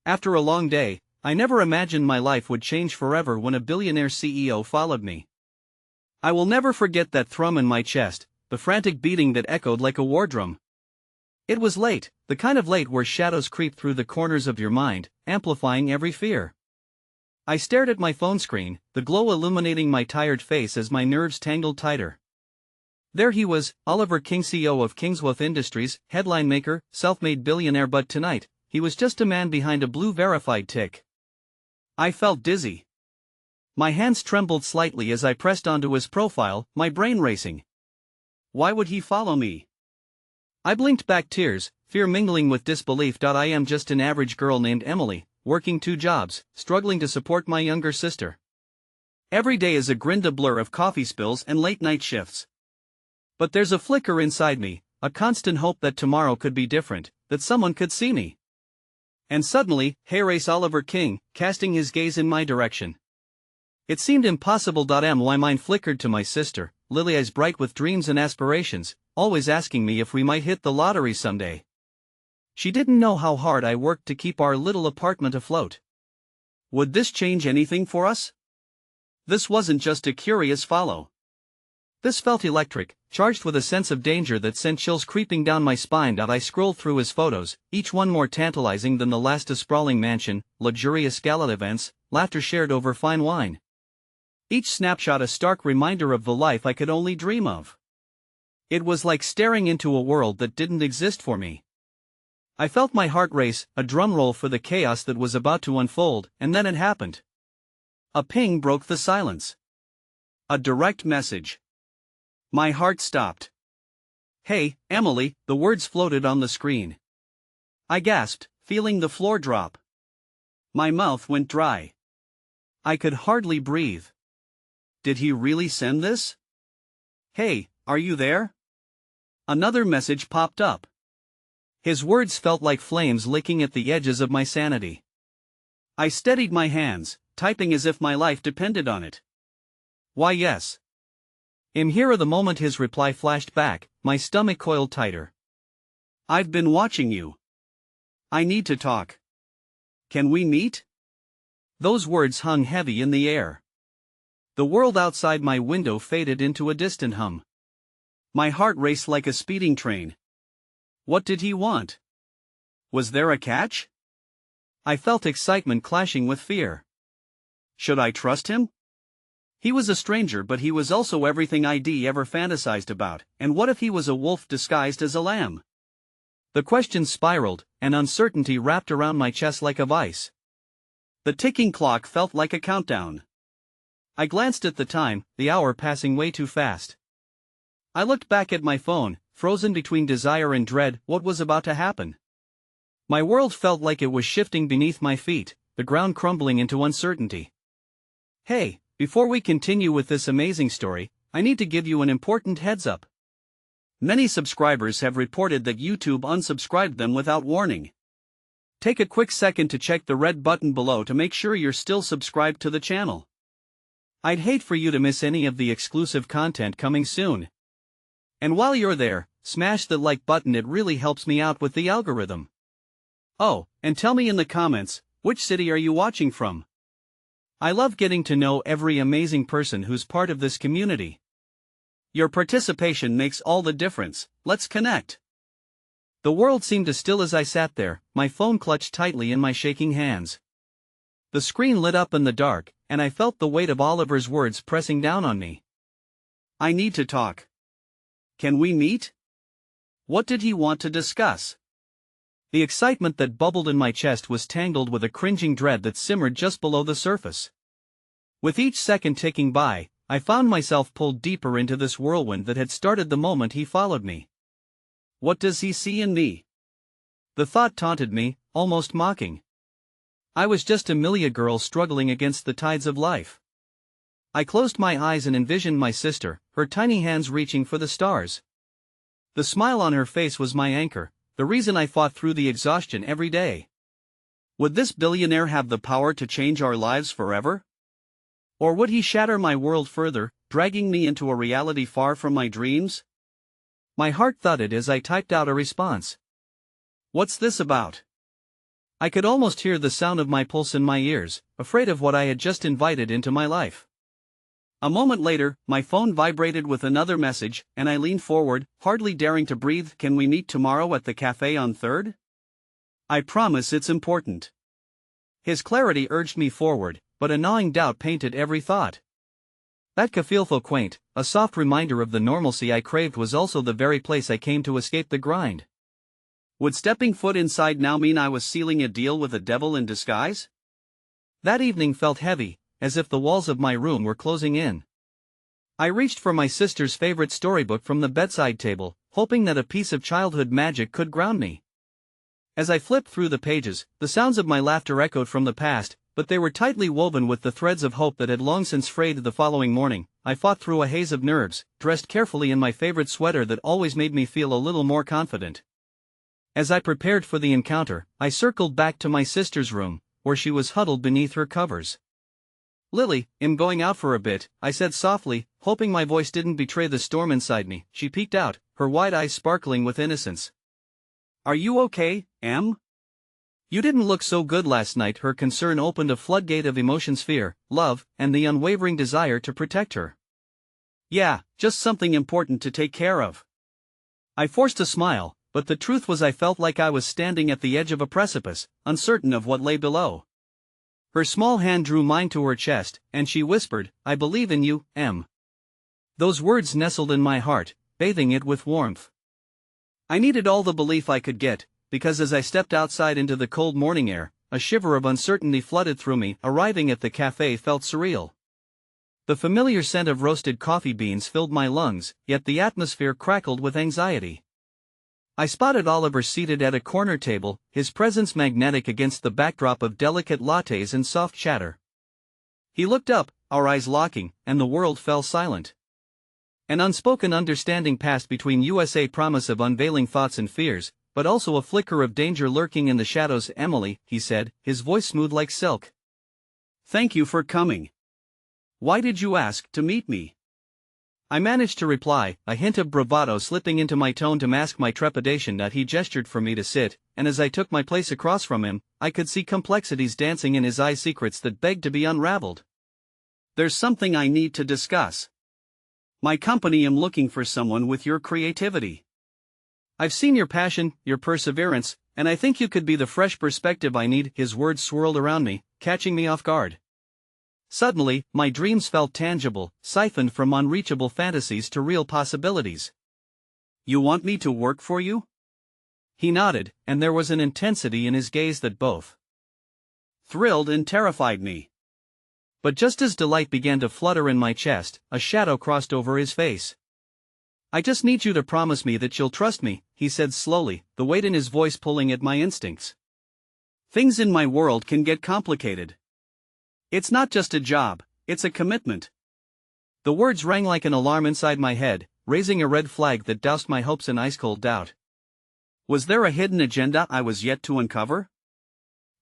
After a long day, I never imagined my life would change forever when a billionaire CEO followed me. I will never forget that thrum in my chest, the frantic beating that echoed like a war drum. It was late, the kind of late where shadows creep through the corners of your mind, amplifying every fear. I stared at my phone screen, the glow illuminating my tired face as my nerves tangled tighter. There he was, Oliver King, CEO of Kingsworth Industries, headline maker, self-made billionaire, but tonight, he was just a man behind a blue verified tick. I felt dizzy. My hands trembled slightly as I pressed onto his profile, my brain racing. Why would he follow me? I blinked back, tears, fear mingling with disbelief. I am just an average girl named Emily, working 2 jobs, struggling to support my younger sister. Every day is a grinda blur of coffee spills and late-night shifts. But there's a flicker inside me, a constant hope that tomorrow could be different, that someone could see me. And suddenly, here Oliver King, casting his gaze in my direction. It seemed impossible. My mind flickered to my sister, Lily, eyes bright with dreams and aspirations, always asking me if we might hit the lottery someday. She didn't know how hard I worked to keep our little apartment afloat. Would this change anything for us? This wasn't just a curious follow. This felt electric, charged with a sense of danger that sent chills creeping down my spine. I scrolled through his photos, each one more tantalizing than the last. A sprawling mansion, luxurious gala events, laughter shared over fine wine. Each snapshot a stark reminder of the life I could only dream of. It was like staring into a world that didn't exist for me. I felt my heart race, a drumroll for the chaos that was about to unfold, and then it happened. A ping broke the silence. A direct message. My heart stopped. "Hey, Emily," the words floated on the screen. I gasped, feeling the floor drop. My mouth went dry. I could hardly breathe. Did he really send this? "Hey, are you there?" Another message popped up. His words felt like flames licking at the edges of my sanity. I steadied my hands, typing as if my life depended on it. "Why, yes. I'm here." The moment his reply flashed back, my stomach coiled tighter. "I've been watching you. I need to talk. Can we meet?" Those words hung heavy in the air. The world outside my window faded into a distant hum. My heart raced like a speeding train. What did he want? Was there a catch? I felt excitement clashing with fear. Should I trust him? He was a stranger, but he was also everything I'd ever fantasized about, and what if he was a wolf disguised as a lamb? The questions spiraled, and uncertainty wrapped around my chest like a vice. The ticking clock felt like a countdown. I glanced at the time, the hour passing way too fast. I looked back at my phone, frozen between desire and dread. What was about to happen? My world felt like it was shifting beneath my feet, the ground crumbling into uncertainty. Hey, before we continue with this amazing story, I need to give you an important heads up. Many subscribers have reported that YouTube unsubscribed them without warning. Take a quick second to check the red button below to make sure you're still subscribed to the channel. I'd hate for you to miss any of the exclusive content coming soon. And while you're there, smash the like button, it really helps me out with the algorithm. Oh, and tell me in the comments, which city are you watching from? I love getting to know every amazing person who's part of this community. Your participation makes all the difference. Let's connect. The world seemed as still as I sat there, my phone clutched tightly in my shaking hands. The screen lit up in the dark, and I felt the weight of Oliver's words pressing down on me. I need to talk. Can we meet? What did he want to discuss? The excitement that bubbled in my chest was tangled with a cringing dread that simmered just below the surface. With each second ticking by, I found myself pulled deeper into this whirlwind that had started the moment he followed me. What does he see in me? The thought taunted me, almost mocking. I was just Amelia girl struggling against the tides of life. I closed my eyes and envisioned my sister, her tiny hands reaching for the stars. The smile on her face was my anchor, the reason I fought through the exhaustion every day. Would this billionaire have the power to change our lives forever? Or would he shatter my world further, dragging me into a reality far from my dreams? My heart thudded as I typed out a response. What's this about? I could almost hear the sound of my pulse in my ears, afraid of what I had just invited into my life. A moment later, my phone vibrated with another message, and I leaned forward, hardly daring to breathe. Can we meet tomorrow at the cafe on 3rd? I promise it's important. His clarity urged me forward, but a gnawing doubt painted every thought. That cafe, though quaint, a soft reminder of the normalcy I craved, was also the very place I came to escape the grind. Would stepping foot inside now mean I was sealing a deal with a devil in disguise? That evening felt heavy, as if the walls of my room were closing in. I reached for my sister's favorite storybook from the bedside table, hoping that a piece of childhood magic could ground me. As I flipped through the pages, the sounds of my laughter echoed from the past, but they were tightly woven with the threads of hope that had long since frayed. The following morning, I fought through a haze of nerves, dressed carefully in my favorite sweater that always made me feel a little more confident. As I prepared for the encounter, I circled back to my sister's room, where she was huddled beneath her covers. "Lily, I'm going out for a bit," I said softly, hoping my voice didn't betray the storm inside me. She peeked out, her wide eyes sparkling with innocence. "Are you okay, Em? You didn't look so good last night." Her concern opened a floodgate of emotions: fear, love, and the unwavering desire to protect her. "Yeah, just something important to take care of." I forced a smile, but the truth was I felt like I was standing at the edge of a precipice, uncertain of what lay below. Her small hand drew mine to her chest, and she whispered, "I believe in you, Em." Those words nestled in my heart, bathing it with warmth. I needed all the belief I could get, because as I stepped outside into the cold morning air, a shiver of uncertainty flooded through me. Arriving at the cafe felt surreal. The familiar scent of roasted coffee beans filled my lungs, yet the atmosphere crackled with anxiety. I spotted Oliver seated at a corner table, his presence magnetic against the backdrop of delicate lattes and soft chatter. He looked up, our eyes locking, and the world fell silent. An unspoken understanding passed between us, a promise of unveiling thoughts and fears, but also a flicker of danger lurking in the shadows. "Emily," he said, his voice smooth like silk. "Thank you for coming. Why did you ask to meet me?" I managed to reply, a hint of bravado slipping into my tone to mask my trepidation. That he gestured for me to sit, and as I took my place across from him, I could see complexities dancing in his eyes, secrets that begged to be unraveled. "There's something I need to discuss. My company am looking for someone with your creativity. I've seen your passion, your perseverance, and I think you could be the fresh perspective I need." His words swirled around me, catching me off guard. Suddenly, my dreams felt tangible, siphoned from unreachable fantasies to real possibilities. "You want me to work for you?" He nodded, and there was an intensity in his gaze that both thrilled and terrified me. But just as delight began to flutter in my chest, a shadow crossed over his face. "I just need you to promise me that you'll trust me," he said slowly, the weight in his voice pulling at my instincts. "Things in my world can get complicated. It's not just a job, it's a commitment." The words rang like an alarm inside my head, raising a red flag that doused my hopes in ice-cold doubt. Was there a hidden agenda I was yet to uncover?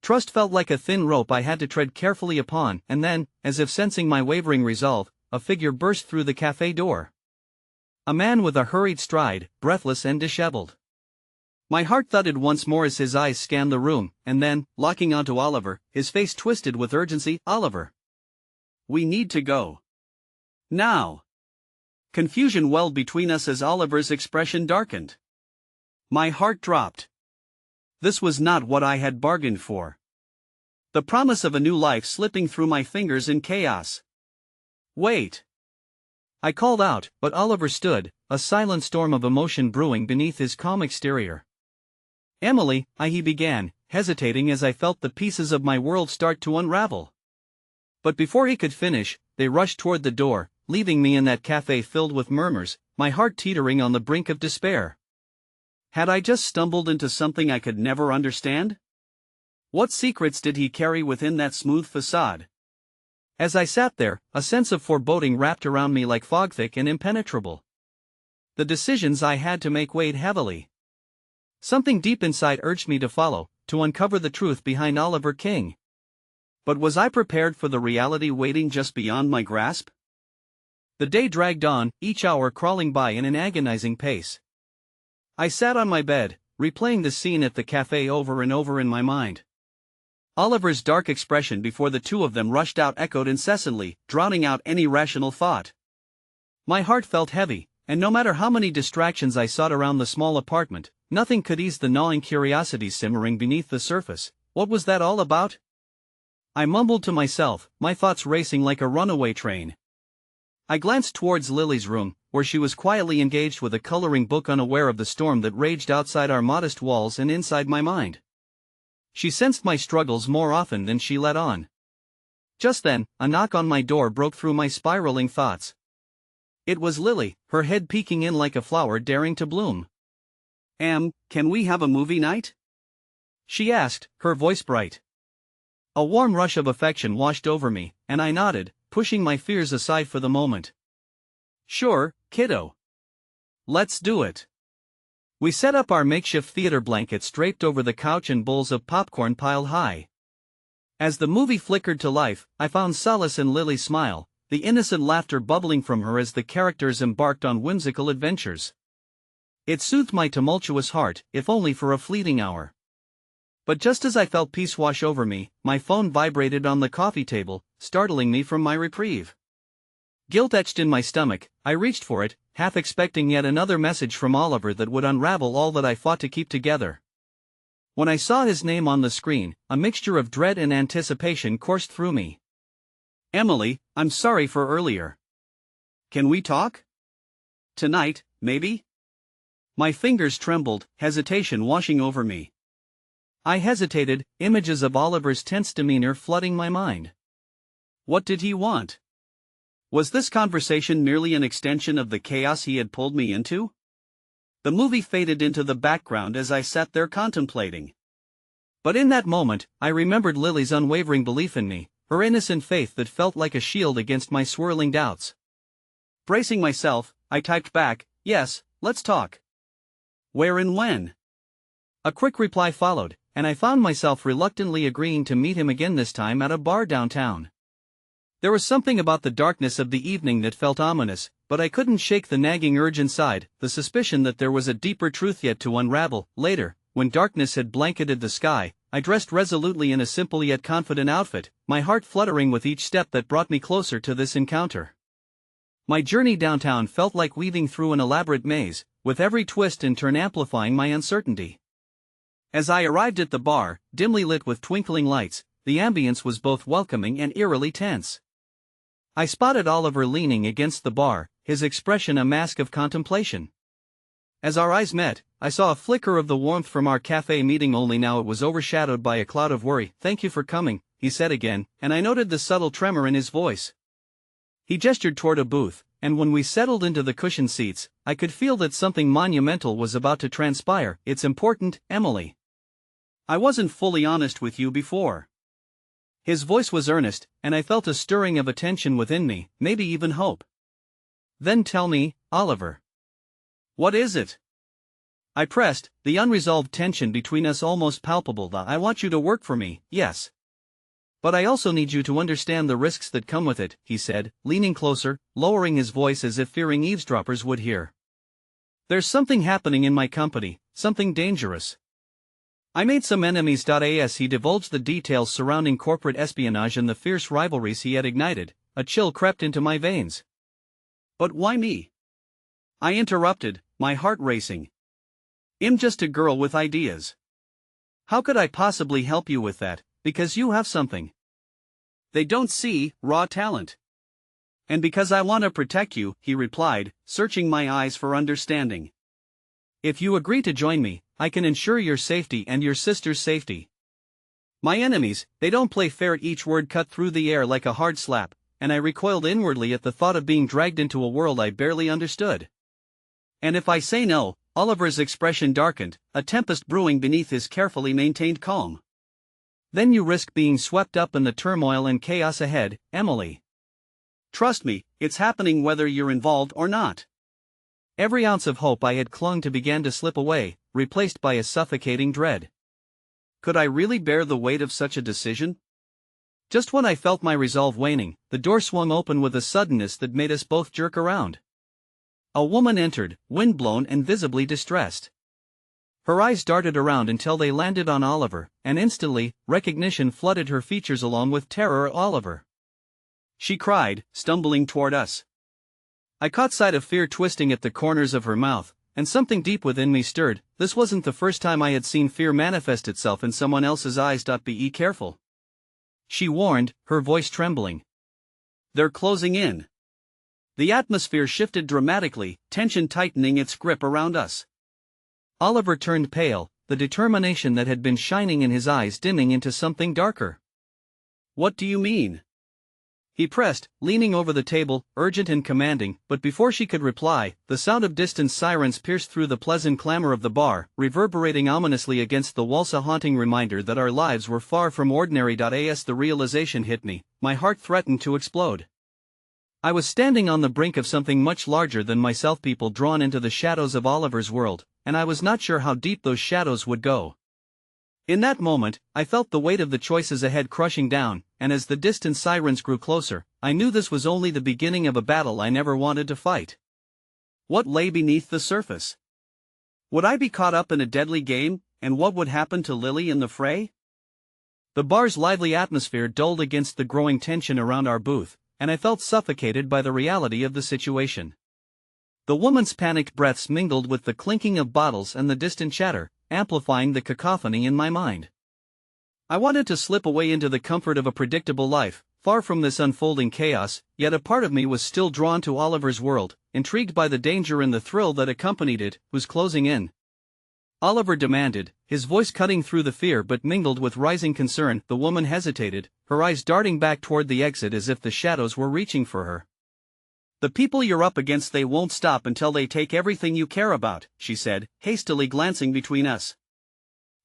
Trust felt like a thin rope I had to tread carefully upon, and then, as if sensing my wavering resolve, a figure burst through the cafe door. A man with a hurried stride, breathless and disheveled. My heart thudded once more as his eyes scanned the room, and then, locking onto Oliver, his face twisted with urgency. "Oliver, we need to go. Now." Confusion welled between us as Oliver's expression darkened. My heart dropped. This was not what I had bargained for. The promise of a new life slipping through my fingers in chaos. "Wait!" I called out, but Oliver stood, a silent storm of emotion brewing beneath his calm exterior. "Emily," he began, hesitating as I felt the pieces of my world start to unravel. But before he could finish, they rushed toward the door, leaving me in that cafe filled with murmurs, my heart teetering on the brink of despair. Had I just stumbled into something I could never understand? What secrets did he carry within that smooth facade? As I sat there, a sense of foreboding wrapped around me like fog, thick and impenetrable. The decisions I had to make weighed heavily. Something deep inside urged me to follow, to uncover the truth behind Oliver King. But was I prepared for the reality waiting just beyond my grasp? The day dragged on, each hour crawling by in an agonizing pace. I sat on my bed, replaying the scene at the cafe over and over in my mind. Oliver's dark expression before the two of them rushed out echoed incessantly, drowning out any rational thought. My heart felt heavy, and no matter how many distractions I sought around the small apartment, nothing could ease the gnawing curiosity simmering beneath the surface. What was that all about? I mumbled to myself, my thoughts racing like a runaway train. I glanced towards Lily's room, where she was quietly engaged with a coloring book, unaware of the storm that raged outside our modest walls and inside my mind. She sensed my struggles more often than she let on. Just then, a knock on my door broke through my spiraling thoughts. It was Lily, her head peeking in like a flower daring to bloom. Can we have a movie night?" she asked, her voice bright. A warm rush of affection washed over me, and I nodded, pushing my fears aside for the moment. "Sure, kiddo. Let's do it." We set up our makeshift theater blankets draped over the couch and bowls of popcorn piled high. As the movie flickered to life, I found solace in Lily's smile, the innocent laughter bubbling from her as the characters embarked on whimsical adventures. It soothed my tumultuous heart, if only for a fleeting hour. But just as I felt peace wash over me, my phone vibrated on the coffee table, startling me from my reprieve. Guilt etched in my stomach, I reached for it, half expecting yet another message from Oliver that would unravel all that I fought to keep together. When I saw his name on the screen, a mixture of dread and anticipation coursed through me. "Emily, I'm sorry for earlier. Can we talk? Tonight, maybe?" My fingers trembled, hesitation washing over me. I hesitated, images of Oliver's tense demeanor flooding my mind. What did he want? Was this conversation merely an extension of the chaos he had pulled me into? The movie faded into the background as I sat there contemplating. But in that moment, I remembered Lily's unwavering belief in me, her innocent faith that felt like a shield against my swirling doubts. Bracing myself, I typed back, "Yes, let's talk. Where and when?" A quick reply followed, and I found myself reluctantly agreeing to meet him again, this time at a bar downtown. There was something about the darkness of the evening that felt ominous, but I couldn't shake the nagging urge inside, the suspicion that there was a deeper truth yet to unravel. Later, when darkness had blanketed the sky, I dressed resolutely in a simple yet confident outfit, my heart fluttering with each step that brought me closer to this encounter. My journey downtown felt like weaving through an elaborate maze, with every twist and turn amplifying my uncertainty. As I arrived at the bar, dimly lit with twinkling lights, the ambience was both welcoming and eerily tense. I spotted Oliver leaning against the bar, his expression a mask of contemplation. As our eyes met, I saw a flicker of the warmth from our cafe meeting, only now it was overshadowed by a cloud of worry. "Thank you for coming," he said again, and I noted the subtle tremor in his voice. He gestured toward a booth, and when we settled into the cushioned seats, I could feel that something monumental was about to transpire. "It's important, Emily. I wasn't fully honest with you before." His voice was earnest, and I felt a stirring of attention within me, maybe even hope. "Then tell me, Oliver. What is it?" I pressed, the unresolved tension between us almost palpable. "I want you to work for me, yes. But I also need you to understand the risks that come with it," he said, leaning closer, lowering his voice as if fearing eavesdroppers would hear. "There's something happening in my company, something dangerous. I made some enemies." As he divulged the details surrounding corporate espionage and the fierce rivalries he had ignited, a chill crept into my veins. "But why me?" I interrupted, my heart racing. "I'm just a girl with ideas. How could I possibly help you with that, because you have something they don't see, raw talent. And because I want to protect you," he replied, searching my eyes for understanding. "If you agree to join me, I can ensure your safety and your sister's safety. My enemies, they don't play fair." Each word cut through the air like a hard slap, and I recoiled inwardly at the thought of being dragged into a world I barely understood. "And if I say no?" Oliver's expression darkened, a tempest brewing beneath his carefully maintained calm. "Then you risk being swept up in the turmoil and chaos ahead, Emily. Trust me, it's happening whether you're involved or not." Every ounce of hope I had clung to began to slip away, replaced by a suffocating dread. Could I really bear the weight of such a decision? Just when I felt my resolve waning, the door swung open with a suddenness that made us both jerk around. A woman entered, windblown and visibly distressed. Her eyes darted around until they landed on Oliver, and instantly, recognition flooded her features along with terror. Oliver! She cried, stumbling toward us. I caught sight of fear twisting at the corners of her mouth, and something deep within me stirred. This wasn't the first time I had seen fear manifest itself in someone else's eyes. Be careful, she warned, her voice trembling. They're closing in. The atmosphere shifted dramatically, tension tightening its grip around us. Oliver turned pale, the determination that had been shining in his eyes dimming into something darker. What do you mean? He pressed, leaning over the table, urgent and commanding, but before she could reply, the sound of distant sirens pierced through the pleasant clamor of the bar, reverberating ominously against the walls, a haunting reminder that our lives were far from ordinary. As the realization hit me, my heart threatened to explode. I was standing on the brink of something much larger than myself, people drawn into the shadows of Oliver's world, and I was not sure how deep those shadows would go. In that moment, I felt the weight of the choices ahead crushing down, and as the distant sirens grew closer, I knew this was only the beginning of a battle I never wanted to fight. What lay beneath the surface? Would I be caught up in a deadly game, and what would happen to Lily in the fray? The bar's lively atmosphere dulled against the growing tension around our booth, and I felt suffocated by the reality of the situation. The woman's panicked breaths mingled with the clinking of bottles and the distant chatter, amplifying the cacophony in my mind. I wanted to slip away into the comfort of a predictable life, far from this unfolding chaos, yet a part of me was still drawn to Oliver's world, intrigued by the danger and the thrill that accompanied it. Who's closing in? Oliver demanded, his voice cutting through the fear but mingled with rising concern. The woman hesitated, her eyes darting back toward the exit as if the shadows were reaching for her. The people you're up against, they won't stop until they take everything you care about, she said, hastily glancing between us.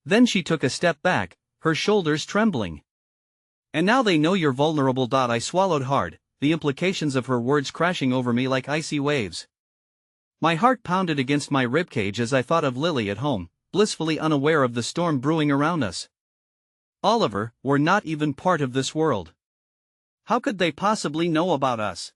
Then she took a step back, her shoulders trembling. And now they know you're vulnerable. I swallowed hard, the implications of her words crashing over me like icy waves. My heart pounded against my ribcage as I thought of Lily at home, blissfully unaware of the storm brewing around us. Oliver, we're not even part of this world. How could they possibly know about us?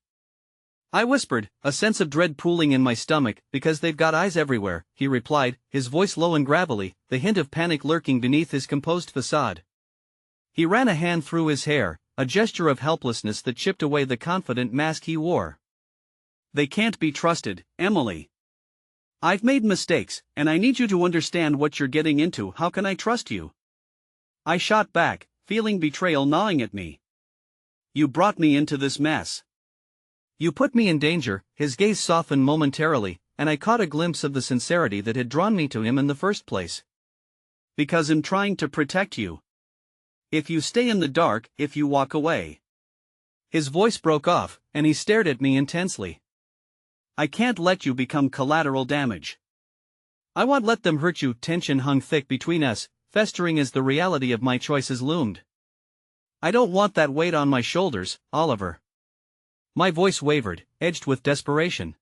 I whispered, a sense of dread pooling in my stomach. Because they've got eyes everywhere, he replied, his voice low and gravelly, the hint of panic lurking beneath his composed facade. He ran a hand through his hair, a gesture of helplessness that chipped away the confident mask he wore. They can't be trusted, Emily. I've made mistakes, and I need you to understand what you're getting into. How can I trust you? I shot back, feeling betrayal gnawing at me. You brought me into this mess. You put me in danger. His gaze softened momentarily, and I caught a glimpse of the sincerity that had drawn me to him in the first place. Because I'm trying to protect you. If you stay in the dark, if you walk away. His voice broke off, and he stared at me intensely. I can't let you become collateral damage. I won't let them hurt you. Tension hung thick between us, festering as the reality of my choices loomed. I don't want that weight on my shoulders, Oliver. My voice wavered, edged with desperation.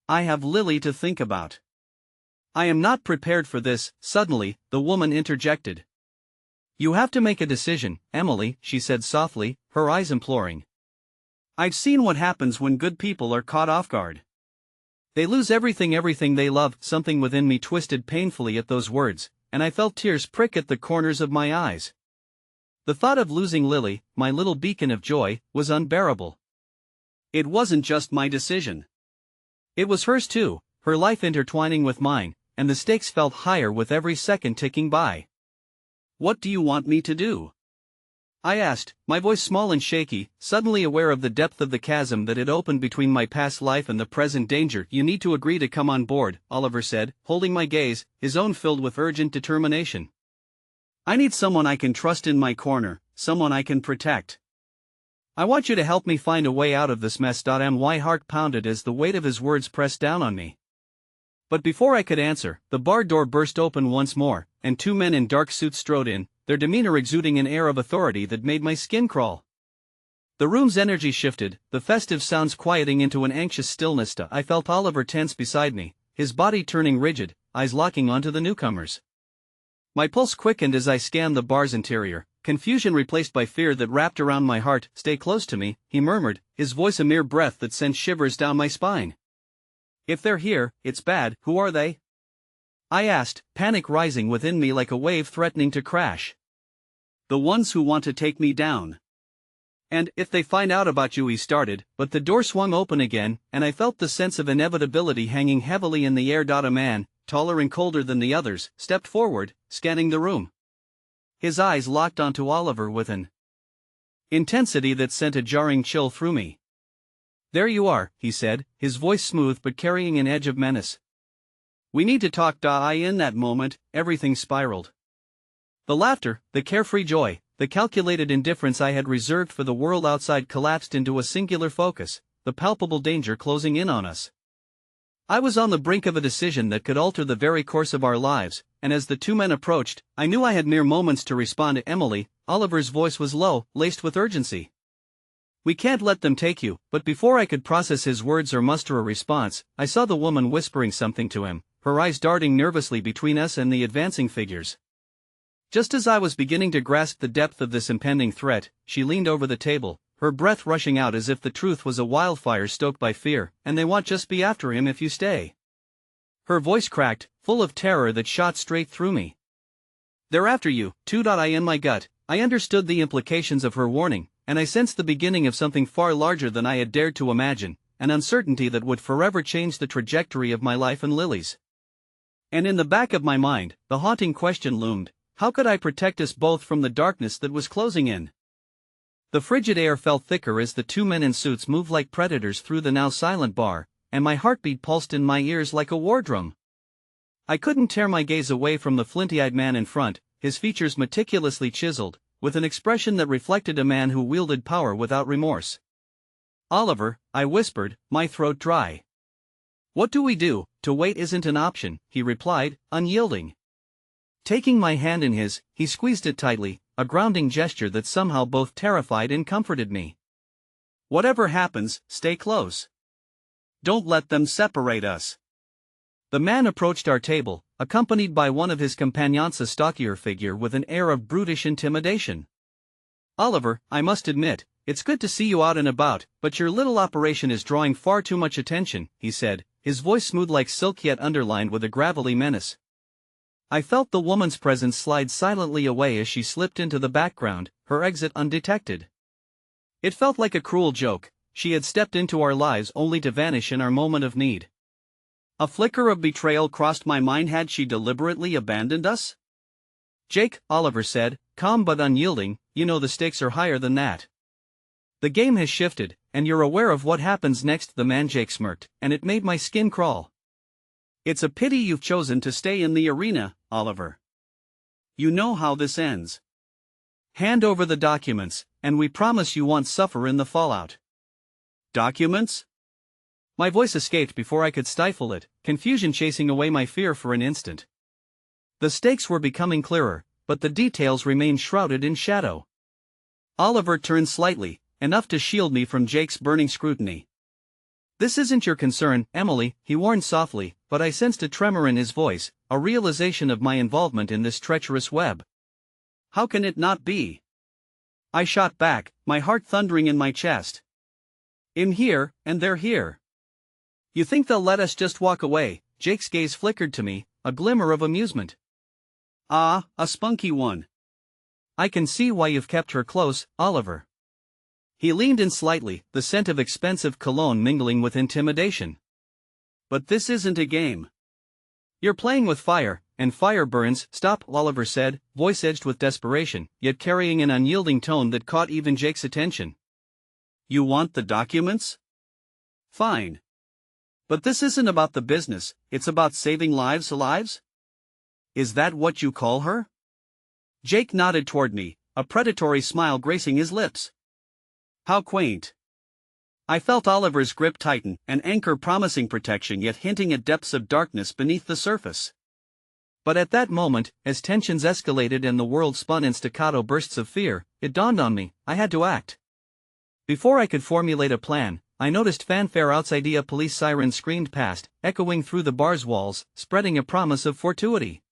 I have Lily to think about. I am not prepared for this. Suddenly, the woman interjected. You have to make a decision, Emily, she said softly, her eyes imploring. I've seen what happens when good people are caught off guard. They lose everything they love. Something within me twisted painfully at those words, and I felt tears prick at the corners of my eyes. The thought of losing Lily, my little beacon of joy, was unbearable. It wasn't just my decision. It was hers too, her life intertwining with mine, and the stakes felt higher with every second ticking by. What do you want me to do? I asked, my voice small and shaky, suddenly aware of the depth of the chasm that had opened between my past life and the present danger. You need to agree to come on board, Oliver said, holding my gaze, his own filled with urgent determination. I need someone I can trust in my corner, someone I can protect. I want you to help me find a way out of this mess. My heart pounded as the weight of his words pressed down on me. But before I could answer, the bar door burst open once more, and two men in dark suits strode in, their demeanor exuding an air of authority that made my skin crawl. The room's energy shifted, the festive sounds quieting into an anxious stillness. I felt Oliver tense beside me, his body turning rigid, eyes locking onto the newcomers. My pulse quickened as I scanned the bar's interior, confusion replaced by fear that wrapped around my heart. Stay close to me, he murmured, his voice a mere breath that sent shivers down my spine. If they're here, it's bad. Who are they? I asked, panic rising within me like a wave threatening to crash. The ones who want to take me down. And, if they find out about you, he started, but the door swung open again, and I felt the sense of inevitability hanging heavily in the air. A man, taller and colder than the others, stepped forward, scanning the room. His eyes locked onto Oliver with an intensity that sent a jarring chill through me. There you are, he said, his voice smooth but carrying an edge of menace. We need to talk. In that moment, everything spiraled. The laughter, the carefree joy, the calculated indifference I had reserved for the world outside collapsed into a singular focus, the palpable danger closing in on us. I was on the brink of a decision that could alter the very course of our lives, and as the two men approached, I knew I had mere moments to respond to Emily. Oliver's voice was low, laced with urgency. We can't let them take you. But before I could process his words or muster a response, I saw the woman whispering something to him, her eyes darting nervously between us and the advancing figures. Just as I was beginning to grasp the depth of this impending threat, she leaned over the table, her breath rushing out as if the truth was a wildfire stoked by fear. And they want just be after him if you stay. Her voice cracked, full of terror that shot straight through me. They're after you, too. In my gut, I understood the implications of her warning, and I sensed the beginning of something far larger than I had dared to imagine, an uncertainty that would forever change the trajectory of my life and Lily's. And in the back of my mind, the haunting question loomed: how could I protect us both from the darkness that was closing in? The frigid air felt thicker as the two men in suits moved like predators through the now silent bar, and my heartbeat pulsed in my ears like a war drum. I couldn't tear my gaze away from the flinty-eyed man in front, his features meticulously chiseled, with an expression that reflected a man who wielded power without remorse. Oliver, I whispered, my throat dry. What do we do? To wait isn't an option, he replied, unyielding. Taking my hand in his, he squeezed it tightly, a grounding gesture that somehow both terrified and comforted me. Whatever happens, stay close. Don't let them separate us. The man approached our table, accompanied by one of his companions, a stockier figure with an air of brutish intimidation. Oliver, I must admit, it's good to see you out and about, but your little operation is drawing far too much attention, he said, his voice smooth like silk yet underlined with a gravelly menace. I felt the woman's presence slide silently away as she slipped into the background, her exit undetected. It felt like a cruel joke. She had stepped into our lives only to vanish in our moment of need. A flicker of betrayal crossed my mind. Had she deliberately abandoned us? Jake, Oliver said, calm but unyielding, you know the stakes are higher than that. The game has shifted, and you're aware of what happens next. The man Jake smirked, and it made my skin crawl. It's a pity you've chosen to stay in the arena, Oliver. You know how this ends. Hand over the documents, and we promise you won't suffer in the fallout. Documents? My voice escaped before I could stifle it, confusion chasing away my fear for an instant. The stakes were becoming clearer, but the details remained shrouded in shadow. Oliver turned slightly, enough to shield me from Jake's burning scrutiny. This isn't your concern, Emily, he warned softly, but I sensed a tremor in his voice, a realization of my involvement in this treacherous web. How can it not be? I shot back, my heart thundering in my chest. I'm here, and they're here. You think they'll let us just walk away? Jake's gaze flickered to me, a glimmer of amusement. Ah, a spunky one. I can see why you've kept her close, Oliver. He leaned in slightly, the scent of expensive cologne mingling with intimidation. But this isn't a game. You're playing with fire, and fire burns. Stop, Oliver said, voice edged with desperation, yet carrying an unyielding tone that caught even Jake's attention. You want the documents? Fine. But this isn't about the business, it's about saving lives. Is that what you call her? Jake nodded toward me, a predatory smile gracing his lips. How quaint. I felt Oliver's grip tighten, an anchor promising protection yet hinting at depths of darkness beneath the surface. But at that moment, as tensions escalated and the world spun in staccato bursts of fear, it dawned on me, I had to act. Before I could formulate a plan, I noticed fanfare outside. A police siren screamed past, echoing through the bar's walls, spreading a promise of fortuity.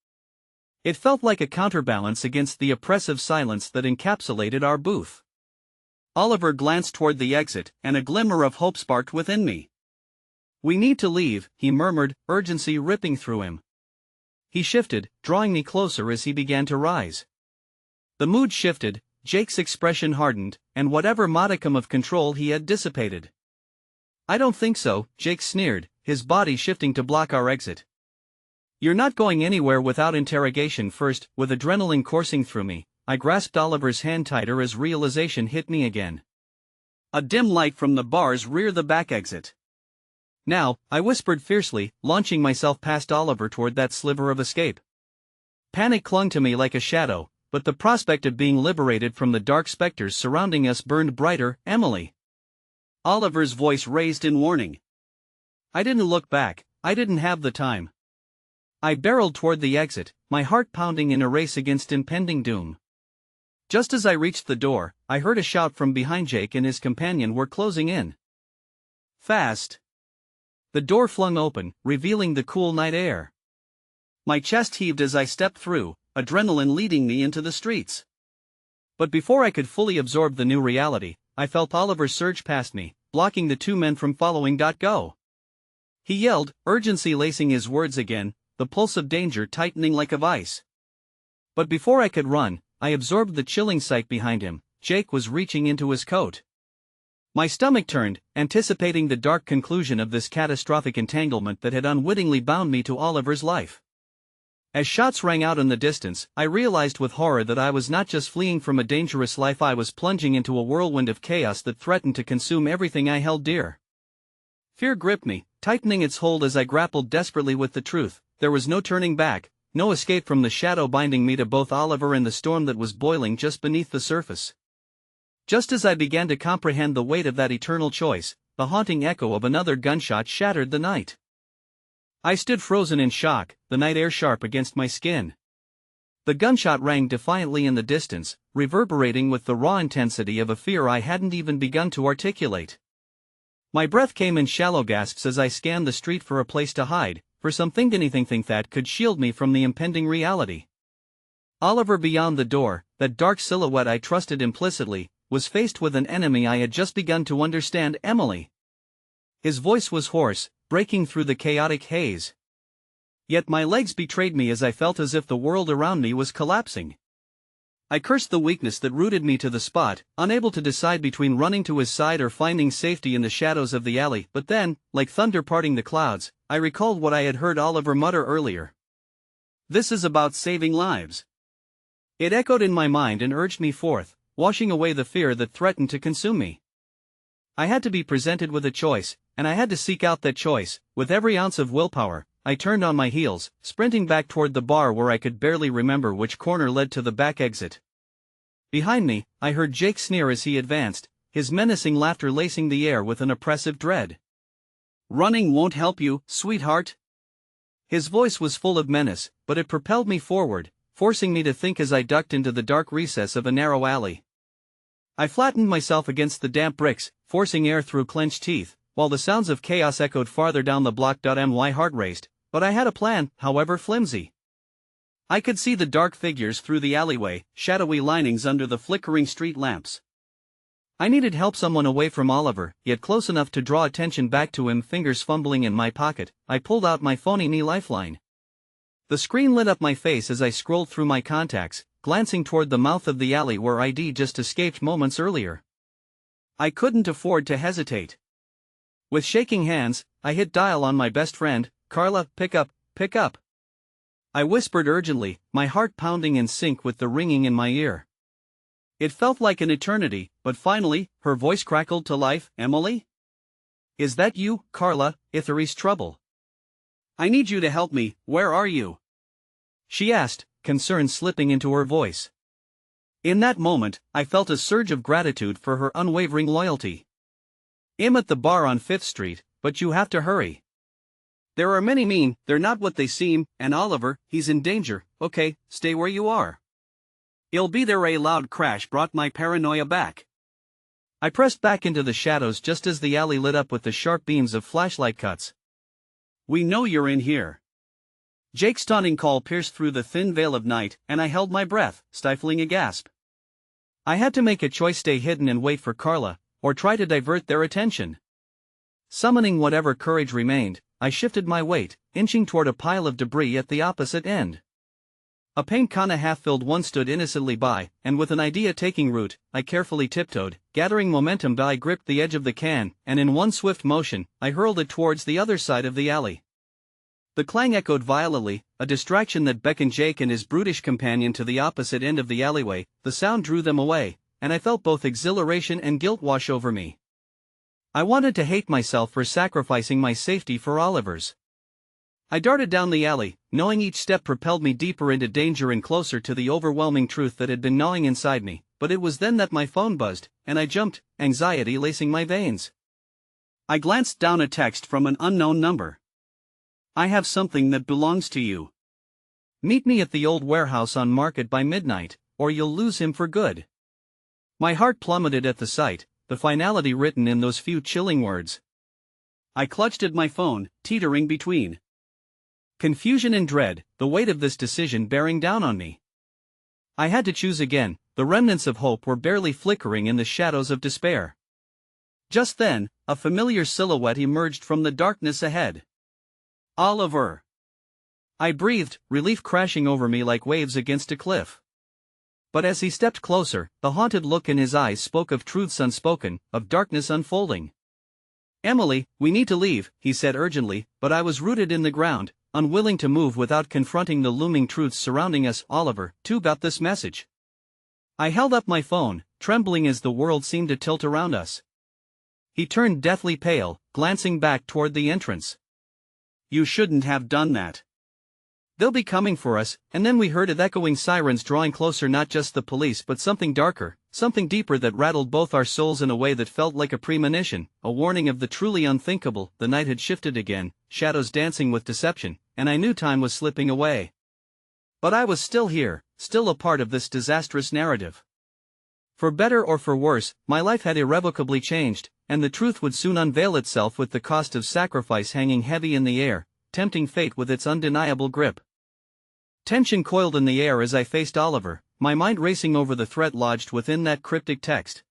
It felt like a counterbalance against the oppressive silence that encapsulated our booth. Oliver glanced toward the exit, and a glimmer of hope sparked within me. We need to leave, he murmured, urgency ripping through him. He shifted, drawing me closer as he began to rise. The mood shifted, Jake's expression hardened, and whatever modicum of control he had dissipated. "I don't think so," Jake sneered, his body shifting to block our exit. "You're not going anywhere without interrogation first." With adrenaline coursing through me, I grasped Oliver's hand tighter as realization hit me again. A dim light from the bar's rear, the back exit. "Now," I whispered fiercely, launching myself past Oliver toward that sliver of escape. Panic clung to me like a shadow, but the prospect of being liberated from the dark specters surrounding us burned brighter. "Emily!" Oliver's voice raised in warning. I didn't look back, I didn't have the time. I barreled toward the exit, my heart pounding in a race against impending doom. Just as I reached the door, I heard a shout from behind. Jake and his companion were closing in. Fast. The door flung open, revealing the cool night air. My chest heaved as I stepped through, adrenaline leading me into the streets. But before I could fully absorb the new reality, I felt Oliver surge past me, blocking the two men from following. "Go!" He yelled, urgency lacing his words again, the pulse of danger tightening like a vice. But before I could run, I absorbed the chilling sight behind him. Jake was reaching into his coat. My stomach turned, anticipating the dark conclusion of this catastrophic entanglement that had unwittingly bound me to Oliver's life. As shots rang out in the distance, I realized with horror that I was not just fleeing from a dangerous life, I was plunging into a whirlwind of chaos that threatened to consume everything I held dear. Fear gripped me, tightening its hold as I grappled desperately with the truth. There was no turning back, no escape from the shadow binding me to both Oliver and the storm that was boiling just beneath the surface. Just as I began to comprehend the weight of that eternal choice, the haunting echo of another gunshot shattered the night. I stood frozen in shock, the night air sharp against my skin. The gunshot rang defiantly in the distance, reverberating with the raw intensity of a fear I hadn't even begun to articulate. My breath came in shallow gasps as I scanned the street for a place to hide, for anything that could shield me from the impending reality. Oliver beyond the door, that dark silhouette I trusted implicitly, was faced with an enemy I had just begun to understand. "Emily." His voice was hoarse, breaking through the chaotic haze. Yet my legs betrayed me as I felt as if the world around me was collapsing. I cursed the weakness that rooted me to the spot, unable to decide between running to his side or finding safety in the shadows of the alley. But then, like thunder parting the clouds, I recalled what I had heard Oliver mutter earlier. "This is about saving lives." It echoed in my mind and urged me forth, washing away the fear that threatened to consume me. I had to be presented with a choice, and I had to seek out that choice. With every ounce of willpower, I turned on my heels, sprinting back toward the bar where I could barely remember which corner led to the back exit. Behind me, I heard Jake sneer as he advanced, his menacing laughter lacing the air with an oppressive dread. "Running won't help you, sweetheart." His voice was full of menace, but it propelled me forward, forcing me to think as I ducked into the dark recess of a narrow alley. I flattened myself against the damp bricks, forcing air through clenched teeth, while the sounds of chaos echoed farther down the block. My heart raced, but I had a plan, however flimsy. I could see the dark figures through the alleyway, shadowy linings under the flickering street lamps. I needed help, someone away from Oliver, yet close enough to draw attention back to him. Fingers fumbling in my pocket, I pulled out my phony knee lifeline. The screen lit up my face as I scrolled through my contacts, glancing toward the mouth of the alley where ID just escaped moments earlier. I couldn't afford to hesitate. With shaking hands, I hit dial on my best friend. "Carla, pick up, pick up." I whispered urgently, my heart pounding in sync with the ringing in my ear. It felt like an eternity, but finally, her voice crackled to life. "Emily? Is that you, Carla? Ithery's trouble. I need you to help me. Where are you?" she asked, concern slipping into her voice. In that moment, I felt a surge of gratitude for her unwavering loyalty. "I'm at the bar on 5th Street, but you have to hurry. There are many mean, they're not what they seem, and Oliver, he's in danger." "Okay, stay where you are. He'll be there." A loud crash brought my paranoia back. I pressed back into the shadows just as the alley lit up with the sharp beams of flashlight cuts. "We know you're in here." Jake's taunting call pierced through the thin veil of night, and I held my breath, stifling a gasp. I had to make a choice: stay hidden and wait for Carla, or try to divert their attention. Summoning whatever courage remained, I shifted my weight, inching toward a pile of debris at the opposite end. A paint can half-filled one stood innocently by, and with an idea taking root, I carefully tiptoed, gathering momentum. I gripped the edge of the can, and in one swift motion, I hurled it towards the other side of the alley. The clang echoed violently, a distraction that beckoned Jake and his brutish companion to the opposite end of the alleyway. The sound drew them away, and I felt both exhilaration and guilt wash over me. I wanted to hate myself for sacrificing my safety for Oliver's. I darted down the alley, knowing each step propelled me deeper into danger and closer to the overwhelming truth that had been gnawing inside me, but it was then that my phone buzzed, and I jumped, anxiety lacing my veins. I glanced down a text from an unknown number. "I have something that belongs to you. Meet me at the old warehouse on Market by midnight, or you'll lose him for good." My heart plummeted at the sight, the finality written in those few chilling words. I clutched at my phone, teetering between confusion and dread, the weight of this decision bearing down on me. I had to choose again. The remnants of hope were barely flickering in the shadows of despair. Just then, a familiar silhouette emerged from the darkness ahead. "Oliver!" I breathed, relief crashing over me like waves against a cliff. But as he stepped closer, the haunted look in his eyes spoke of truths unspoken, of darkness unfolding. "Emily, we need to leave," he said urgently, but I was rooted in the ground, unwilling to move without confronting the looming truths surrounding us. "Oliver, too got this message." I held up my phone, trembling as the world seemed to tilt around us. He turned deathly pale, glancing back toward the entrance. "You shouldn't have done that. They'll be coming for us." And then we heard echoing sirens drawing closer, not just the police but something darker, something deeper that rattled both our souls in a way that felt like a premonition, a warning of the truly unthinkable. The night had shifted again, shadows dancing with deception, and I knew time was slipping away. But I was still here, still a part of this disastrous narrative. For better or for worse, my life had irrevocably changed, and the truth would soon unveil itself with the cost of sacrifice hanging heavy in the air, tempting fate with its undeniable grip. Tension coiled in the air as I faced Oliver, my mind racing over the threat lodged within that cryptic text.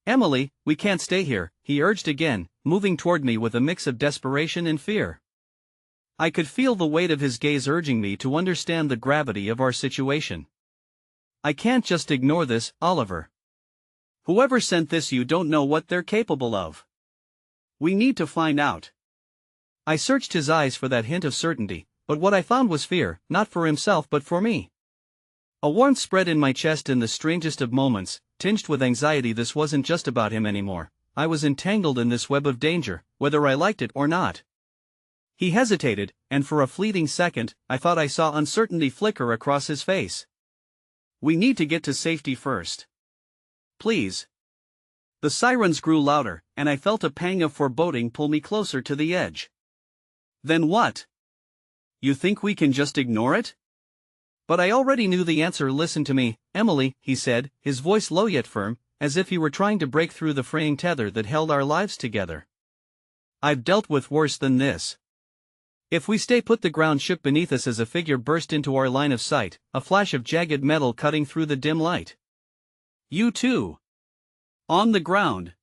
"Emily, we can't stay here," he urged again, moving toward me with a mix of desperation and fear. I could feel the weight of his gaze urging me to understand the gravity of our situation. "I can't just ignore this, Oliver. Whoever sent this, you don't know what they're capable of. We need to find out." I searched his eyes for that hint of certainty, but what I found was fear, not for himself but for me. A warmth spread in my chest in the strangest of moments, tinged with anxiety. This wasn't just about him anymore. I was entangled in this web of danger, whether I liked it or not. He hesitated, and for a fleeting second, I thought I saw uncertainty flicker across his face. "We need to get to safety first. Please." The sirens grew louder, and I felt a pang of foreboding pull me closer to the edge. "Then what? You think we can just ignore it?" But I already knew the answer. "Listen to me, Emily," he said, his voice low yet firm, as if he were trying to break through the fraying tether that held our lives together. "I've dealt with worse than this. If we stay put," the ground shook beneath us as a figure burst into our line of sight, a flash of jagged metal cutting through the dim light. "You too." On the ground.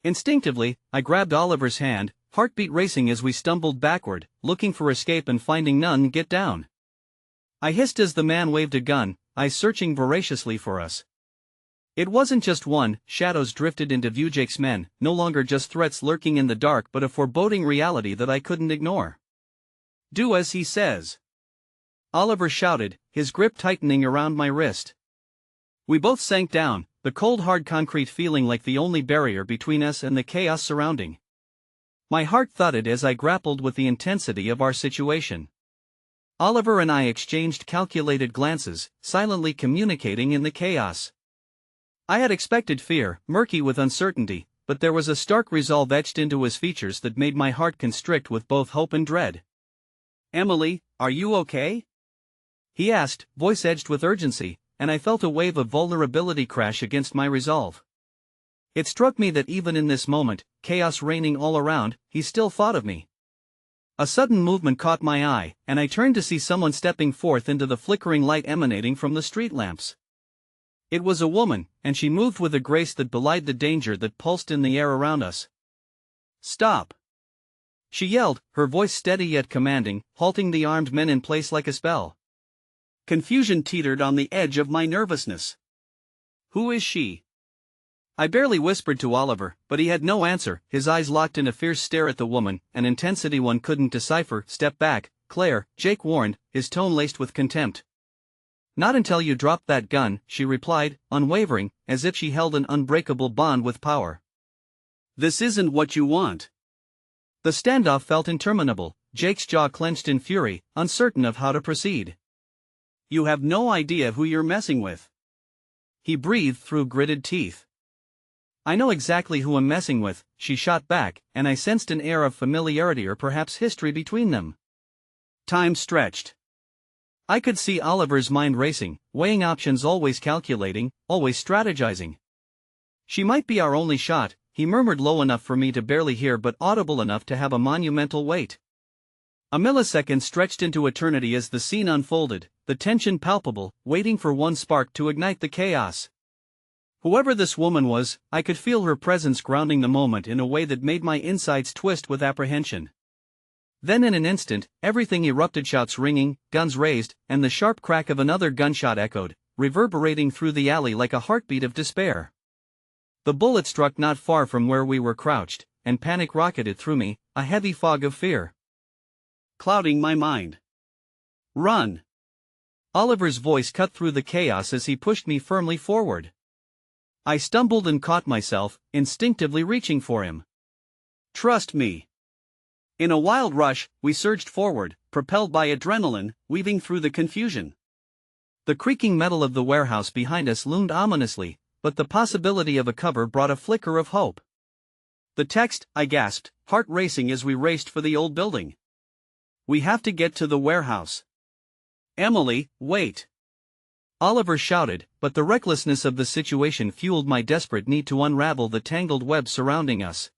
Instinctively, I grabbed Oliver's hand, heartbeat racing as we stumbled backward, looking for escape and finding none. "Get down," I hissed as the man waved a gun, eyes searching voraciously for us. It wasn't just one. Shadows drifted into view. Jake's men, no longer just threats lurking in the dark but a foreboding reality that I couldn't ignore. "Do as he says," Oliver shouted, his grip tightening around my wrist. We both sank down, the cold hard concrete feeling like the only barrier between us and the chaos surrounding. My heart thudded as I grappled with the intensity of our situation. Oliver and I exchanged calculated glances, silently communicating in the chaos. I had expected fear, murky with uncertainty, but there was a stark resolve etched into his features that made my heart constrict with both hope and dread. "Emily, are you okay?" he asked, voice edged with urgency, and I felt a wave of vulnerability crash against my resolve. It struck me that even in this moment, chaos reigning all around, he still thought of me. A sudden movement caught my eye, and I turned to see someone stepping forth into the flickering light emanating from the street lamps. It was a woman, and she moved with a grace that belied the danger that pulsed in the air around us. "Stop!" she yelled, her voice steady yet commanding, halting the armed men in place like a spell. Confusion teetered on the edge of my nervousness. Who is she? I barely whispered to Oliver, but he had no answer, his eyes locked in a fierce stare at the woman, an intensity one couldn't decipher. Step back, Claire, Jake warned, his tone laced with contempt. Not until you drop that gun, she replied, unwavering, as if she held an unbreakable bond with power. This isn't what you want. The standoff felt interminable, Jake's jaw clenched in fury, uncertain of how to proceed. You have no idea who you're messing with. He breathed through gritted teeth. I know exactly who I'm messing with, she shot back, and I sensed an air of familiarity or perhaps history between them. Time stretched. I could see Oliver's mind racing, weighing options, always calculating, always strategizing. She might be our only shot, he murmured low enough for me to barely hear but audible enough to have a monumental weight. A millisecond stretched into eternity as the scene unfolded, the tension palpable, waiting for one spark to ignite the chaos. Whoever this woman was, I could feel her presence grounding the moment in a way that made my insides twist with apprehension. Then in an instant, everything erupted, shouts ringing, guns raised, and the sharp crack of another gunshot echoed, reverberating through the alley like a heartbeat of despair. The bullet struck not far from where we were crouched, and panic rocketed through me, a heavy fog of fear clouding my mind. Run! Oliver's voice cut through the chaos as he pushed me firmly forward. I stumbled and caught myself, instinctively reaching for him. Trust me. In a wild rush, we surged forward, propelled by adrenaline, weaving through the confusion. The creaking metal of the warehouse behind us loomed ominously, but the possibility of a cover brought a flicker of hope. The text, I gasped, heart racing as we raced for the old building. We have to get to the warehouse. Emily, wait! Oliver shouted, but the recklessness of the situation fueled my desperate need to unravel the tangled web surrounding us.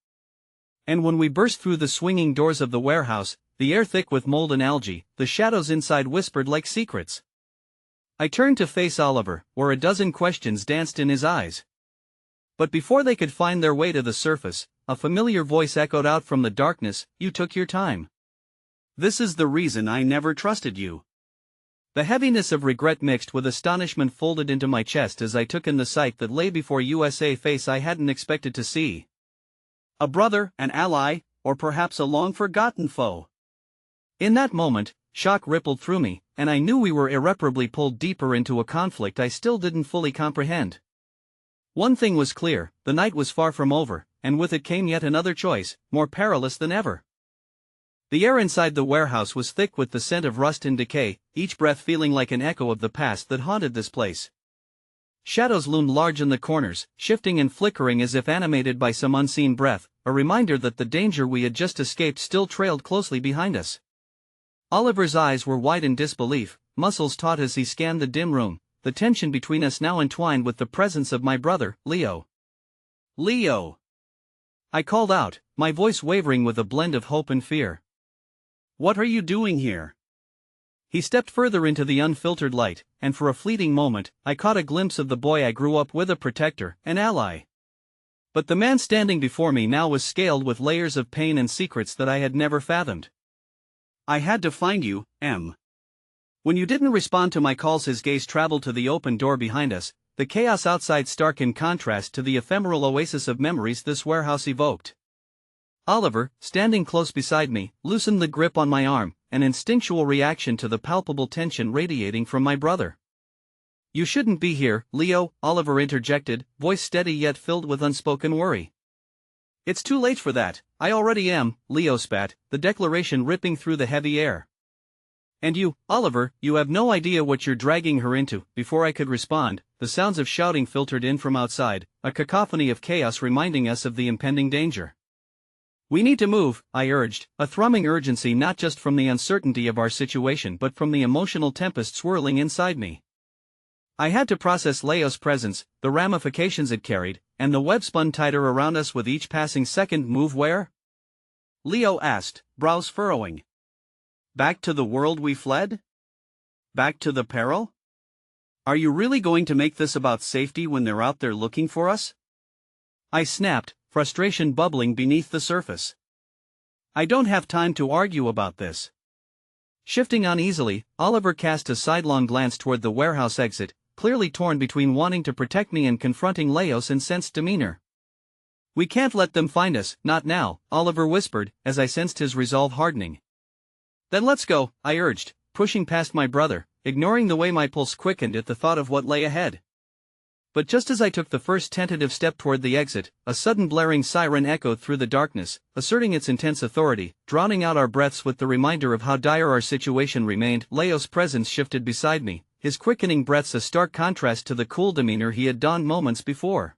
And when we burst through the swinging doors of the warehouse, the air thick with mold and algae, the shadows inside whispered like secrets. I turned to face Oliver, where a dozen questions danced in his eyes. But before they could find their way to the surface, a familiar voice echoed out from the darkness, "You took your time. This is the reason I never trusted you." The heaviness of regret mixed with astonishment folded into my chest as I took in the sight that lay before us, a face I hadn't expected to see. A brother, an ally, or perhaps a long-forgotten foe. In that moment, shock rippled through me, and I knew we were irreparably pulled deeper into a conflict I still didn't fully comprehend. One thing was clear, the night was far from over, and with it came yet another choice, more perilous than ever. The air inside the warehouse was thick with the scent of rust and decay, each breath feeling like an echo of the past that haunted this place. Shadows loomed large in the corners, shifting and flickering as if animated by some unseen breath, a reminder that the danger we had just escaped still trailed closely behind us. Oliver's eyes were wide in disbelief, muscles taut as he scanned the dim room, the tension between us now entwined with the presence of my brother, Leo. Leo! I called out, my voice wavering with a blend of hope and fear. What are you doing here? He stepped further into the unfiltered light, and for a fleeting moment, I caught a glimpse of the boy I grew up with, a protector, an ally. But the man standing before me now was scaled with layers of pain and secrets that I had never fathomed. I had to find you, Em. When you didn't respond to my calls, his gaze traveled to the open door behind us, the chaos outside stark in contrast to the ephemeral oasis of memories this warehouse evoked. Oliver, standing close beside me, loosened the grip on my arm, an instinctual reaction to the palpable tension radiating from my brother. You shouldn't be here, Leo, Oliver interjected, voice steady yet filled with unspoken worry. It's too late for that, I already am, Leo spat, the declaration ripping through the heavy air. And you, Oliver, you have no idea what you're dragging her into. Before I could respond, the sounds of shouting filtered in from outside, a cacophony of chaos reminding us of the impending danger. We need to move, I urged, a thrumming urgency not just from the uncertainty of our situation but from the emotional tempest swirling inside me. I had to process Leo's presence, the ramifications it carried, and the web spun tighter around us with each passing second. Move where? Leo asked, brows furrowing. Back to the world we fled? Back to the peril? Are you really going to make this about safety when they're out there looking for us? I snapped, frustration bubbling beneath the surface. I don't have time to argue about this. Shifting uneasily, Oliver cast a sidelong glance toward the warehouse exit, clearly torn between wanting to protect me and confronting Leo's incensed demeanor. We can't let them find us, not now, Oliver whispered, as I sensed his resolve hardening. Then let's go, I urged, pushing past my brother, ignoring the way my pulse quickened at the thought of what lay ahead. But just as I took the first tentative step toward the exit, a sudden blaring siren echoed through the darkness, asserting its intense authority, drowning out our breaths with the reminder of how dire our situation remained. Leo's presence shifted beside me, his quickening breaths a stark contrast to the cool demeanor he had donned moments before.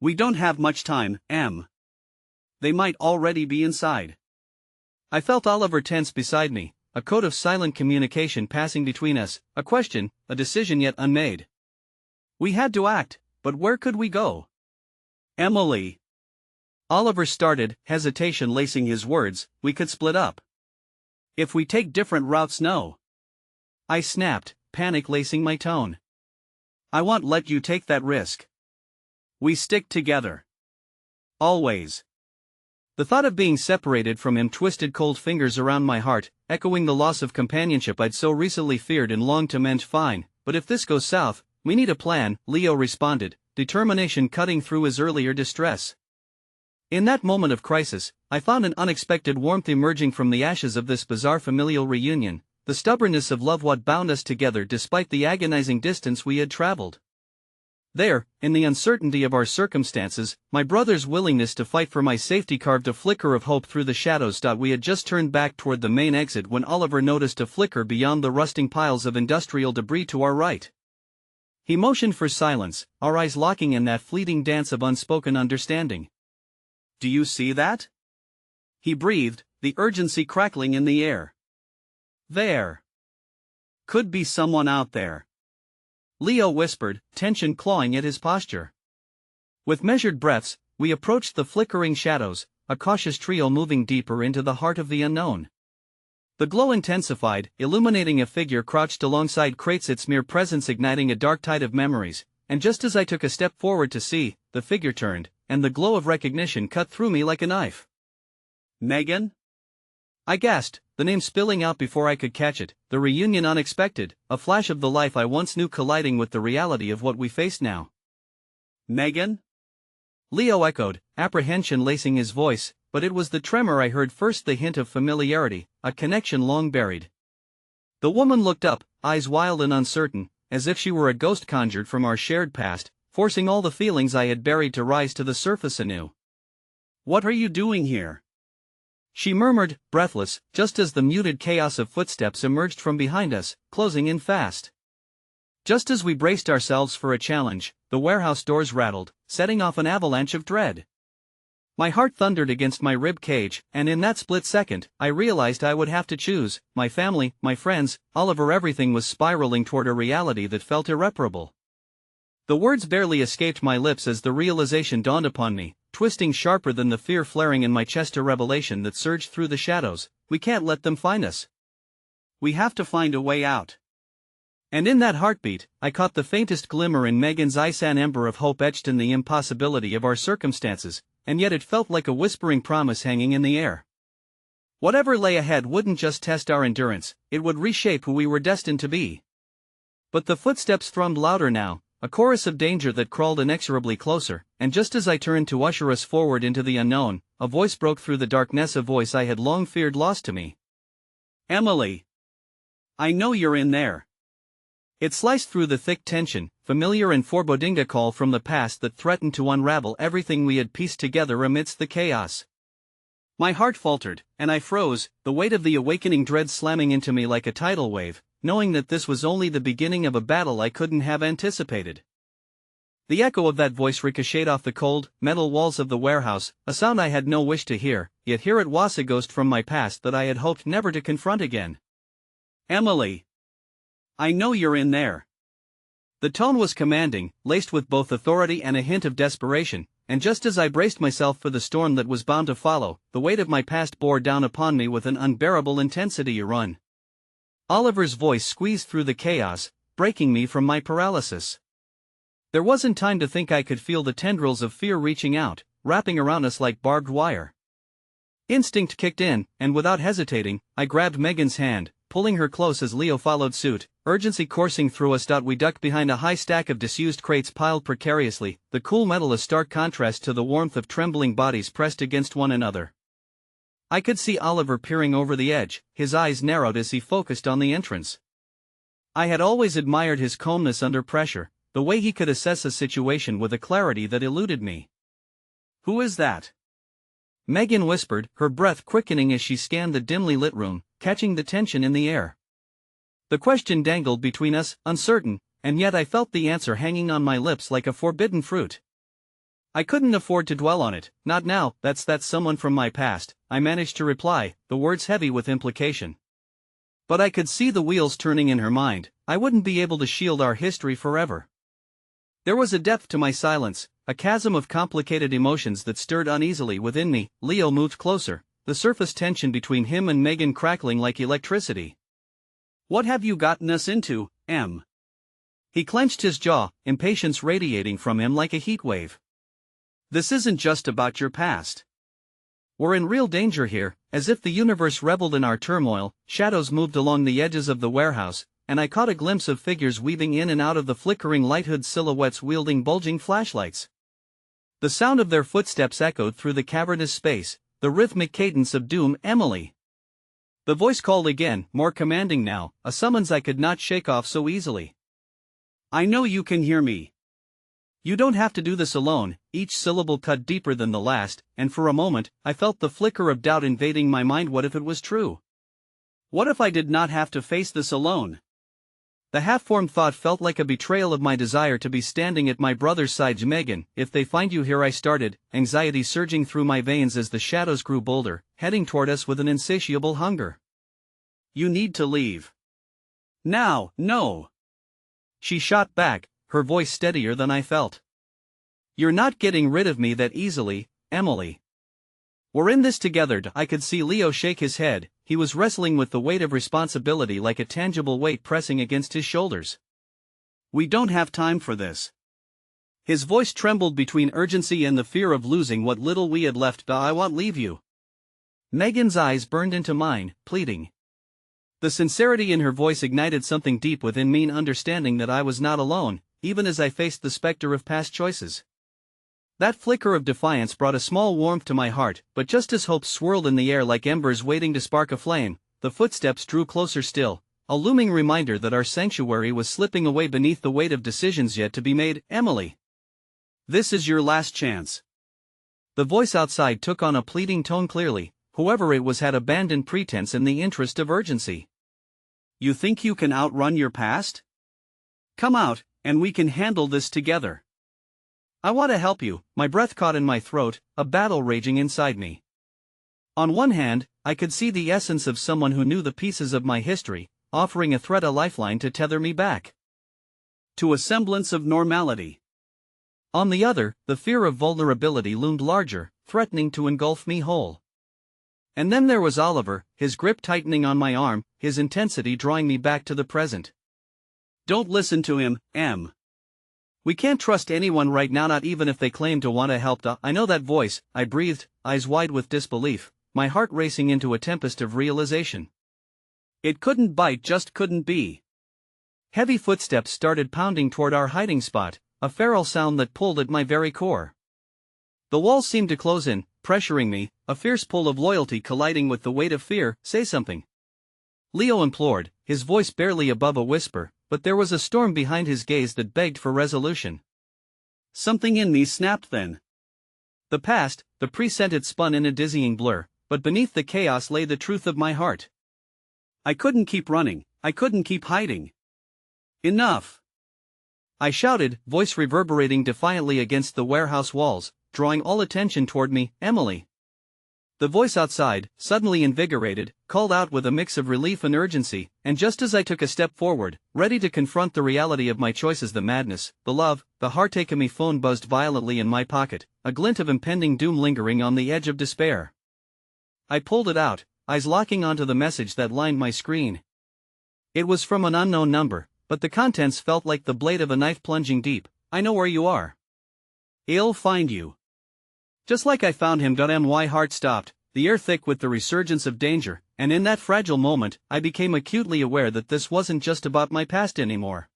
We don't have much time, Em. They might already be inside. I felt Oliver tense beside me, a code of silent communication passing between us, a question, a decision yet unmade. We had to act, but where could we go? Emily. Oliver started, hesitation lacing his words. We could split up. If we take different routes, no. I snapped, panic lacing my tone. I won't let you take that risk. We stick together. Always. The thought of being separated from him twisted cold fingers around my heart, echoing the loss of companionship I'd so recently feared and longed to mend. Fine, but if this goes south, we need a plan, Leo responded, determination cutting through his earlier distress. In that moment of crisis, I found an unexpected warmth emerging from the ashes of this bizarre familial reunion, the stubbornness of love what bound us together despite the agonizing distance we had traveled. There, in the uncertainty of our circumstances, my brother's willingness to fight for my safety carved a flicker of hope through the shadows. We had just turned back toward the main exit when Oliver noticed a flicker beyond the rusting piles of industrial debris to our right. He motioned for silence, our eyes locking in that fleeting dance of unspoken understanding. Do you see that? He breathed, the urgency crackling in the air. There. Could be someone out there. Leo whispered, tension clawing at his posture. With measured breaths, we approached the flickering shadows, a cautious trio moving deeper into the heart of the unknown. The glow intensified, illuminating a figure crouched alongside crates, its mere presence igniting a dark tide of memories, and just as I took a step forward to see, the figure turned, and the glow of recognition cut through me like a knife. Megan? I gasped, the name spilling out before I could catch it, the reunion unexpected, a flash of the life I once knew colliding with the reality of what we faced now. Megan? Leo echoed, apprehension lacing his voice, but it was the tremor I heard first, the hint of familiarity, a connection long buried. The woman looked up, eyes wild and uncertain, as if she were a ghost conjured from our shared past, forcing all the feelings I had buried to rise to the surface anew. What are you doing here? She murmured, breathless, just as the muted chaos of footsteps emerged from behind us, closing in fast. Just as we braced ourselves for a challenge, the warehouse doors rattled, setting off an avalanche of dread. My heart thundered against my rib cage, and in that split second, I realized I would have to choose, my family, my friends, Oliver. Everything was spiraling toward a reality that felt irreparable. The words barely escaped my lips as the realization dawned upon me, twisting sharper than the fear flaring in my chest, a revelation that surged through the shadows. We can't let them find us. We have to find a way out. And in that heartbeat, I caught the faintest glimmer in Megan's eyes, an ember of hope etched in the impossibility of our circumstances, and yet it felt like a whispering promise hanging in the air. Whatever lay ahead wouldn't just test our endurance, it would reshape who we were destined to be. But the footsteps thrummed louder now, a chorus of danger that crawled inexorably closer, and just as I turned to usher us forward into the unknown, a voice broke through the darkness, a voice I had long feared lost to me. Emily! I know you're in there. It sliced through the thick tension, familiar and foreboding, a call from the past that threatened to unravel everything we had pieced together amidst the chaos. My heart faltered, and I froze, the weight of the awakening dread slamming into me like a tidal wave, knowing that this was only the beginning of a battle I couldn't have anticipated. The echo of that voice ricocheted off the cold, metal walls of the warehouse, a sound I had no wish to hear, yet here it was, a ghost from my past that I had hoped never to confront again. Emily! I know you're in there. The tone was commanding, laced with both authority and a hint of desperation, and just as I braced myself for the storm that was bound to follow, the weight of my past bore down upon me with an unbearable intensity. Run. Oliver's voice squeezed through the chaos, breaking me from my paralysis. There wasn't time to think. I could feel the tendrils of fear reaching out, wrapping around us like barbed wire. Instinct kicked in, and without hesitating, I grabbed Megan's hand, pulling her close as Leo followed suit, urgency coursing through us. We ducked behind a high stack of disused crates piled precariously, the cool metal a stark contrast to the warmth of trembling bodies pressed against one another. I could see Oliver peering over the edge, his eyes narrowed as he focused on the entrance. I had always admired his calmness under pressure, the way he could assess a situation with a clarity that eluded me. "Who is that?" Megan whispered, her breath quickening as she scanned the dimly lit room, catching the tension in the air. The question dangled between us, uncertain, and yet I felt the answer hanging on my lips like a forbidden fruit. I couldn't afford to dwell on it, not now. That's someone from my past," I managed to reply, the words heavy with implication. But I could see the wheels turning in her mind. I wouldn't be able to shield our history forever. There was a depth to my silence, a chasm of complicated emotions that stirred uneasily within me. Leo moved closer, the surface tension between him and Megan crackling like electricity. "What have you gotten us into, Em?" He clenched his jaw, impatience radiating from him like a heat wave. "This isn't just about your past. We're in real danger here." As if the universe reveled in our turmoil, shadows moved along the edges of the warehouse, and I caught a glimpse of figures weaving in and out of the flickering light, hood silhouettes wielding bulging flashlights. The sound of their footsteps echoed through the cavernous space, the rhythmic cadence of doom. "Emily!" The voice called again, more commanding now, a summons I could not shake off so easily. "I know you can hear me. You don't have to do this alone." Each syllable cut deeper than the last, and for a moment, I felt the flicker of doubt invading my mind. What if it was true? What if I did not have to face this alone? The half-formed thought felt like a betrayal of my desire to be standing at my brother's side. "Megan, if they find you here," I started, anxiety surging through my veins as the shadows grew bolder, heading toward us with an insatiable hunger. "You need to leave. Now." "No," she shot back, her voice steadier than I felt. "You're not getting rid of me that easily, Emily. We're in this together." I could see Leo shake his head. He was wrestling with the weight of responsibility like a tangible weight pressing against his shoulders. "We don't have time for this." His voice trembled between urgency and the fear of losing what little we had left. "I won't leave you." Megan's eyes burned into mine, pleading. The sincerity in her voice ignited something deep within me, understanding that I was not alone, even as I faced the specter of past choices. That flicker of defiance brought a small warmth to my heart, but just as hope swirled in the air like embers waiting to spark a flame, the footsteps drew closer still, a looming reminder that our sanctuary was slipping away beneath the weight of decisions yet to be made. "Emily, this is your last chance." The voice outside took on a pleading tone. Clearly, whoever it was had abandoned pretense in the interest of urgency. "You think you can outrun your past? Come out, and we can handle this together. I want to help you." My breath caught in my throat, a battle raging inside me. On one hand, I could see the essence of someone who knew the pieces of my history, offering a thread, a lifeline to tether me back to a semblance of normality. On the other, the fear of vulnerability loomed larger, threatening to engulf me whole. And then there was Oliver, his grip tightening on my arm, his intensity drawing me back to the present. "Don't listen to him, Em. We can't trust anyone right now, not even if they claim to want to help." "I know that voice," I breathed, eyes wide with disbelief, my heart racing into a tempest of realization. It couldn't bite, just couldn't be. Heavy footsteps started pounding toward our hiding spot, a feral sound that pulled at my very core. The walls seemed to close in, pressuring me, a fierce pull of loyalty colliding with the weight of fear. "Say something," Leo implored, his voice barely above a whisper, but there was a storm behind his gaze that begged for resolution. Something in me snapped then. The past, the present, had spun in a dizzying blur, but beneath the chaos lay the truth of my heart. I couldn't keep running, I couldn't keep hiding. "Enough!" I shouted, voice reverberating defiantly against the warehouse walls, drawing all attention toward me. "Emily!" The voice outside, suddenly invigorated, called out with a mix of relief and urgency, and just as I took a step forward, ready to confront the reality of my choices, the madness, the love, the heartache of me, phone buzzed violently in my pocket, a glint of impending doom lingering on the edge of despair. I pulled it out, eyes locking onto the message that lined my screen. It was from an unknown number, but the contents felt like the blade of a knife plunging deep. "I know where you are. I'll find you. Just like I found him." My heart stopped, the air thick with the resurgence of danger, and in that fragile moment, I became acutely aware that this wasn't just about my past anymore.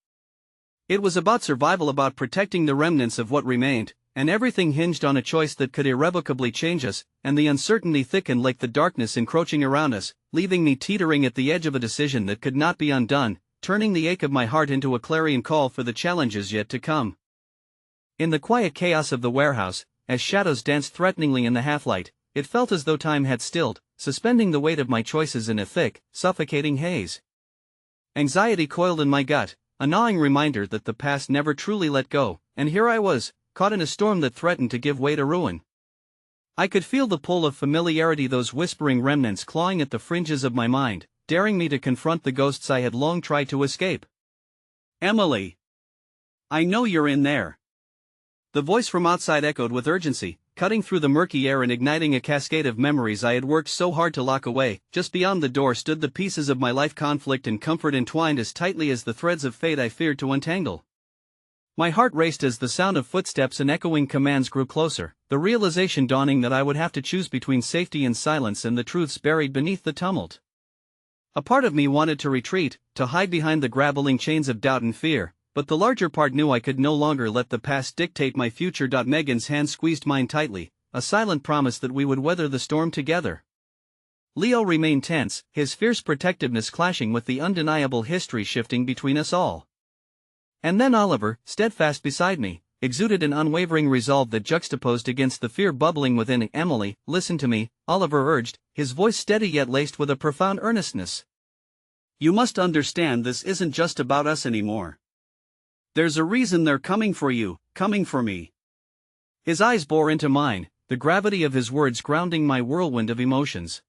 It was about survival, about protecting the remnants of what remained, and everything hinged on a choice that could irrevocably change us, and the uncertainty thickened like the darkness encroaching around us, leaving me teetering at the edge of a decision that could not be undone, turning the ache of my heart into a clarion call for the challenges yet to come. In the quiet chaos of the warehouse, as shadows danced threateningly in the half-light, it felt as though time had stilled, suspending the weight of my choices in a thick, suffocating haze. Anxiety coiled in my gut, a gnawing reminder that the past never truly let go, and here I was, caught in a storm that threatened to give way to ruin. I could feel the pull of familiarity, those whispering remnants clawing at the fringes of my mind, daring me to confront the ghosts I had long tried to escape. "Emily! I know you're in there." The voice from outside echoed with urgency, cutting through the murky air and igniting a cascade of memories I had worked so hard to lock away. Just beyond the door stood the pieces of my life, conflict and comfort entwined as tightly as the threads of fate I feared to untangle. My heart raced as the sound of footsteps and echoing commands grew closer, the realization dawning that I would have to choose between safety and silence and the truths buried beneath the tumult. A part of me wanted to retreat, to hide behind the grappling chains of doubt and fear, but the larger part knew I could no longer let the past dictate my future. Megan's hand squeezed mine tightly, a silent promise that we would weather the storm together. Leo remained tense, his fierce protectiveness clashing with the undeniable history shifting between us all. And then Oliver, steadfast beside me, exuded an unwavering resolve that juxtaposed against the fear bubbling within. "Emily, listen to me," Oliver urged, his voice steady yet laced with a profound earnestness. "You must understand this isn't just about us anymore. There's a reason they're coming for you, coming for me." His eyes bore into mine, the gravity of his words grounding my whirlwind of emotions.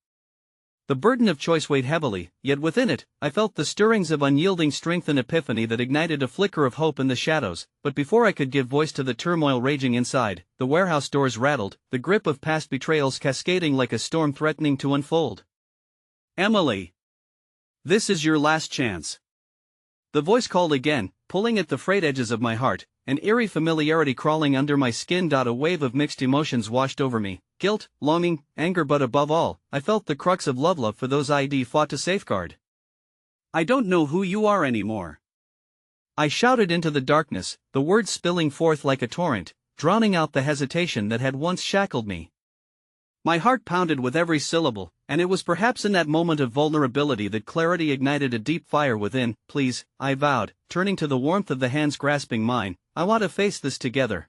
The burden of choice weighed heavily, yet within it, I felt the stirrings of unyielding strength and epiphany that ignited a flicker of hope in the shadows. But before I could give voice to the turmoil raging inside, the warehouse doors rattled, the grip of past betrayals cascading like a storm threatening to unfold. "Emily! This is your last chance." The voice called again, pulling at the frayed edges of my heart, an eerie familiarity crawling under my skin. A wave of mixed emotions washed over me, guilt, longing, anger, but above all, I felt the crux of love for those I'd fought to safeguard. "I don't know who you are anymore," I shouted into the darkness, the words spilling forth like a torrent, drowning out the hesitation that had once shackled me. My heart pounded with every syllable, and it was perhaps in that moment of vulnerability that clarity ignited a deep fire within. "Please," I vowed, turning to the warmth of the hands grasping mine, "I want to face this together."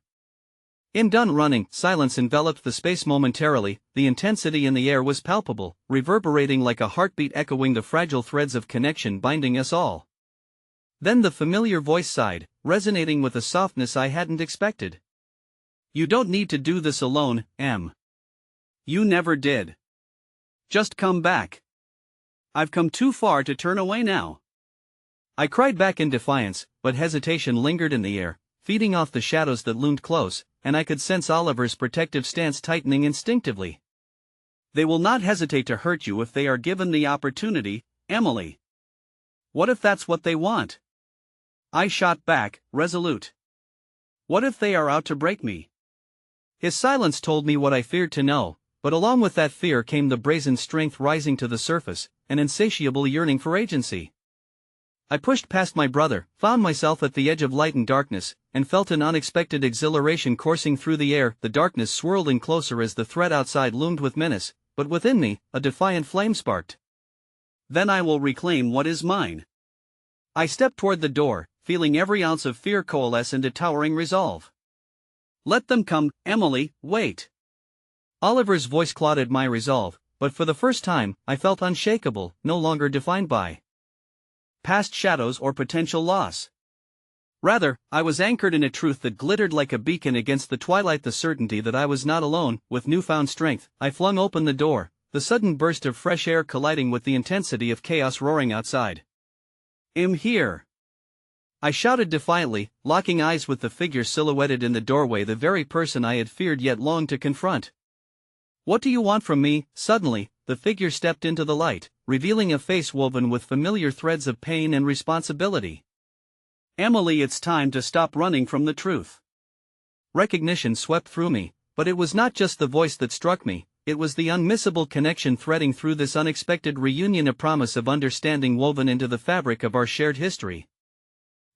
In done running, silence enveloped the space momentarily. The intensity in the air was palpable, reverberating like a heartbeat echoing the fragile threads of connection binding us all. Then the familiar voice sighed, resonating with a softness I hadn't expected. "You don't need to do this alone, Em. You never did. Just come back. I've come too far to turn away now." I cried back in defiance, but hesitation lingered in the air, feeding off the shadows that loomed close, and I could sense Oliver's protective stance tightening instinctively. "They will not hesitate to hurt you if they are given the opportunity, Emily." "What if that's what they want?" I shot back, resolute. "What if they are out to break me?" His silence told me what I feared to know. But along with that fear came the brazen strength rising to the surface, an insatiable yearning for agency. I pushed past my brother, found myself at the edge of light and darkness, and felt an unexpected exhilaration coursing through the air. The darkness swirled in closer as the threat outside loomed with menace, but within me, a defiant flame sparked. "Then I will reclaim what is mine." I stepped toward the door, feeling every ounce of fear coalesce into towering resolve. "Let them come, Emily, wait." Oliver's voice clouded my resolve, but for the first time, I felt unshakable, no longer defined by past shadows or potential loss. Rather, I was anchored in a truth that glittered like a beacon against the twilight, the certainty that I was not alone. With newfound strength, I flung open the door, the sudden burst of fresh air colliding with the intensity of chaos roaring outside. "I'm here!" I shouted defiantly, locking eyes with the figure silhouetted in the doorway, the very person I had feared yet longed to confront. "What do you want from me?" Suddenly, the figure stepped into the light, revealing a face woven with familiar threads of pain and responsibility. "Emily, it's time to stop running from the truth." Recognition swept through me, but it was not just the voice that struck me. it was the unmissable connection threading through this unexpected reunion, a promise of understanding woven into the fabric of our shared history.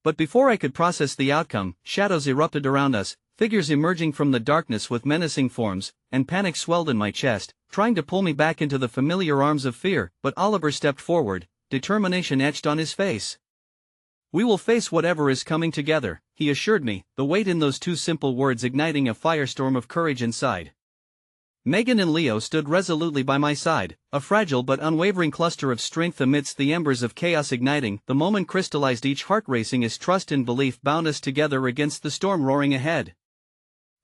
But before I could process the outcome, shadows erupted around us, figures emerging from the darkness with menacing forms, and panic swelled in my chest, trying to pull me back into the familiar arms of fear. But Oliver stepped forward, determination etched on his face. "We will face whatever is coming together," he assured me, the weight in those two simple words igniting a firestorm of courage inside. Megan and Leo stood resolutely by my side, a fragile but unwavering cluster of strength amidst the embers of chaos igniting. The moment crystallized, each heart racing as trust and belief bound us together against the storm roaring ahead.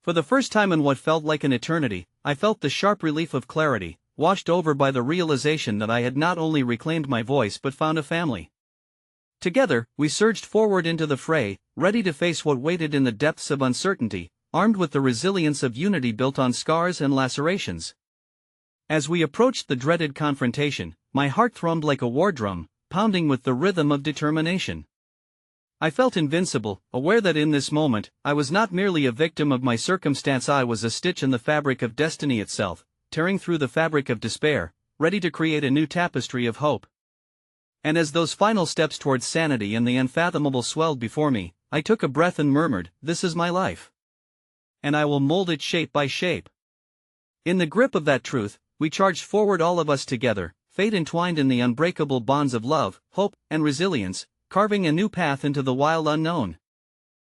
For the first time in what felt like an eternity, I felt the sharp relief of clarity, washed over by the realization that I had not only reclaimed my voice but found a family. Together, we surged forward into the fray, ready to face what waited in the depths of uncertainty, armed with the resilience of unity built on scars and lacerations. As we approached the dreaded confrontation, my heart thrummed like a war drum, pounding with the rhythm of determination. I felt invincible, aware that in this moment, I was not merely a victim of my circumstance, I was a stitch in the fabric of destiny itself, tearing through the fabric of despair, ready to create a new tapestry of hope. And as those final steps towards sanity and the unfathomable swelled before me, I took a breath and murmured, "This is my life. And I will mold it shape by shape." In the grip of that truth, we charged forward, all of us together, fate entwined in the unbreakable bonds of love, hope, and resilience, carving a new path into the wild unknown.